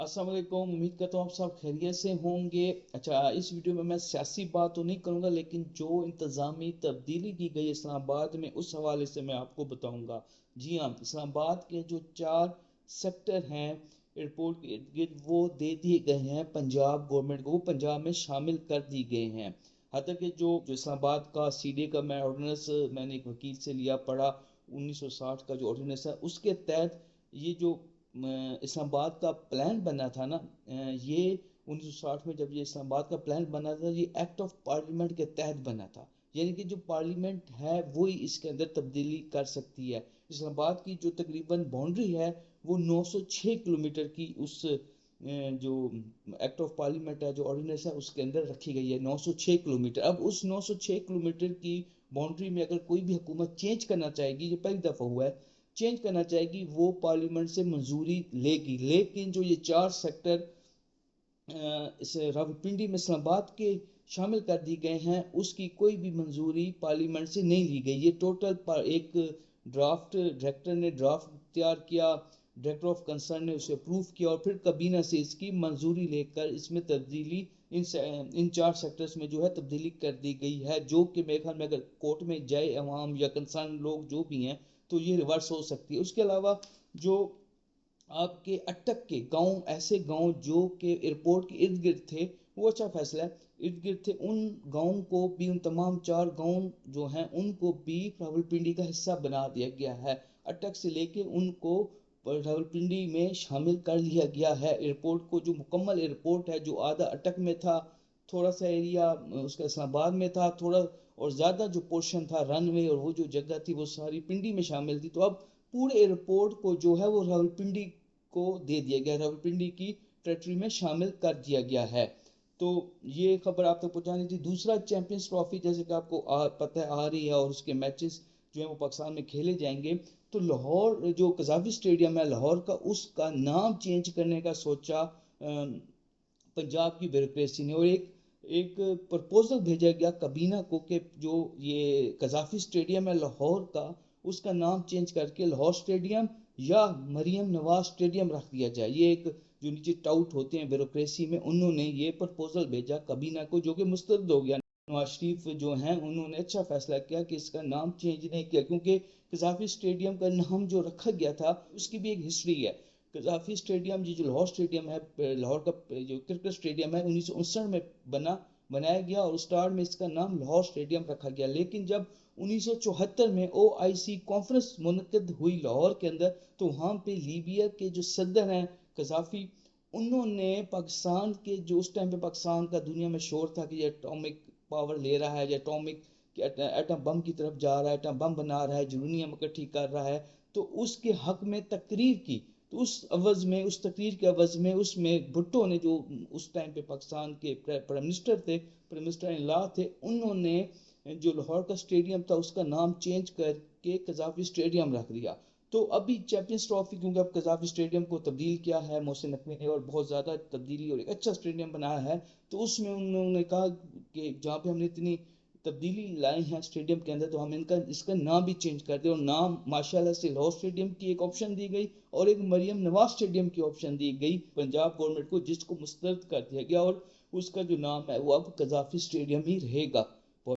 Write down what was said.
अस्सलाम वालेकुम। उम्मीद करता हूँ आप सब खैरियत से होंगे। अच्छा, इस वीडियो में मैं सियासी बात तो नहीं करूँगा, लेकिन जो इंतज़ामी तब्दीली की गई इस्लामाबाद में उस हवाले से मैं आपको बताऊँगा। जी हाँ, इस्लामाबाद के जो 4 सेक्टर हैं एयरपोर्ट के इर्द गिर्द, वो दे दिए गए हैं पंजाब गवर्नमेंट को, वो पंजाब में शामिल कर दिए गए हैं। हालांकि जो इस्लामाबाद का सीडे का मैं ऑर्डिनेंस मैंने एक वकील से लिया पढ़ा, 1960 का जो ऑर्डिनेंस है उसके तहत ये जो इस्लामाबाद का प्लान बना था ना, ये 1960 में जब ये इस्लामाबाद का प्लान बना था, ये एक्ट ऑफ पार्लियामेंट के तहत बना था। यानी कि जो पार्लियामेंट है वो ही इसके अंदर तब्दीली कर सकती है। इस्लामाबाद की जो तकरीबन बाउंड्री है वो 906 किलोमीटर की उस जो एक्ट ऑफ पार्लियामेंट है, जो ऑर्डिनेंस है, उसके अंदर रखी गई है 906 किलोमीटर। अब उस 906 किलोमीटर की बाउंड्री में अगर कोई भी हुकूमत चेंज करना चाहेगी, ये पहली दफ़ा हुआ है, चेंज करना चाहेगी, वो पार्लियामेंट से मंजूरी लेगी। लेकिन जो ये 4 सेक्टर इस रावलपिंडी में इस्लामाबाद के शामिल कर दिए गए हैं, उसकी कोई भी मंजूरी पार्लियामेंट से नहीं ली गई। ये टोटल एक ड्राफ्ट डायरेक्टर ने ड्राफ्ट तैयार किया, डायरेक्टर ऑफ कंसर्न ने उसे अप्रूव किया और फिर काबीना से इसकी मंजूरी लेकर इसमें तब्दीली इन 4 सेक्टर्स में जो है तब्दीली कर दी गई है, जो कि मेरे ख्याल में अगर कोर्ट में जाए अवाम या कंसर्न लोग जो भी हैं तो ये रिवर्स हो सकती है। उसके अलावा जो आपके अटक के गांव, ऐसे गांव जो कि एयरपोर्ट के इर्द गिर्द थे, वो अच्छा फैसला है, इर्द गिर्द थे, उन गांवों को भी, उन तमाम 4 गांव जो हैं उनको भी रावलपिंडी का हिस्सा बना दिया गया है। अटक से लेके उनको रावलपिंडी में शामिल कर लिया गया है। एयरपोर्ट को, जो मुकम्मल एयरपोर्ट है, जो आधा अटक में था, थोड़ा सा एरिया उसका इस्लामाबाद में था, थोड़ा और ज़्यादा जो पोर्शन था रनवे और वो जो जगह थी वो सारी पिंडी में शामिल थी। तो अब पूरे एयरपोर्ट को जो है वो रावलपिंडी को दे दिया गया, रावलपिंडी की टेरिटरी में शामिल कर दिया गया है। तो ये खबर आप तक पहुंचानी थी। दूसरा, चैंपियंस ट्रॉफी जैसे कि आपको पता है आ रही है और उसके मैचेस जो है वो पाकिस्तान में खेले जाएंगे। तो लाहौर जो कजाफी स्टेडियम है लाहौर का, उसका नाम चेंज करने का सोचा पंजाब की ब्यूरोक्रेसी ने, और एक प्रपोजल भेजा गया कबीना को कि जो ये कजाफी स्टेडियम है लाहौर का, उसका नाम चेंज करके लाहौर स्टेडियम या मरियम नवाज स्टेडियम रख दिया जाए। ये एक जो नीचे टाउट होते हैं ब्यूरोक्रेसी में, उन्होंने ये प्रपोजल भेजा कबीना को, जो कि मुस्तरद हो गया। नवाज शरीफ जो हैं उन्होंने अच्छा फैसला किया कि इसका नाम चेंज नहीं किया, क्योंकि कजाफी स्टेडियम का नाम जो रखा गया था उसकी भी एक हिस्ट्री है। कजाफी स्टेडियम, जो लाहौर स्टेडियम है, लाहौर का जो क्रिकेट स्टेडियम है, 1959 में बनाया गया और स्टार्ट में इसका नाम लाहौर स्टेडियम रखा गया। लेकिन जब 1974 में OIC कॉन्फ्रेंस मुनक्किद हुई लाहौर के अंदर, तो वहाँ पे लीबिया के जो सदर हैं कजाफी, उन्होंने पाकिस्तान के, जो उस टाइम पे पाकिस्तान का दुनिया में शोर था कि ये एटॉमिक पावर ले रहा है, या एटॉमिक एटम बम की तरफ जा रहा है, एटम बम बना रहा है, यूरेनियम इकट्ठी कर रहा है, तो उसके हक में तकरीर की। तो उस तकरीर के अवज में उसमें भुट्टो ने, जो उस टाइम पे पाकिस्तान के प्राइम मिनिस्टर थे, प्राइम मिनिस्टर इन लॉ थे, उन्होंने जो लाहौर का स्टेडियम था उसका नाम चेंज करके कजाफी स्टेडियम रख दिया। तो अभी चैंपियंस ट्रॉफी, क्योंकि अब कजाफी स्टेडियम को तब्दील किया है मोहसिन नकवी ने, और बहुत ज़्यादा तब्दीली और एक अच्छा स्टेडियम बनाया है, तो उसमें उन्होंने कहा कि जहाँ पे हमने इतनी तब्दीली लाई है स्टेडियम के अंदर, तो हम इसका नाम भी चेंज कर दें। और नाम माशाल्लाह से लाहौर स्टेडियम की एक ऑप्शन दी गई और एक मरियम नवाज स्टेडियम की ऑप्शन दी गई पंजाब गवर्नमेंट को, जिसको मुस्तरद कर दिया गया, और उसका जो नाम है वो अब कजाफी स्टेडियम ही रहेगा।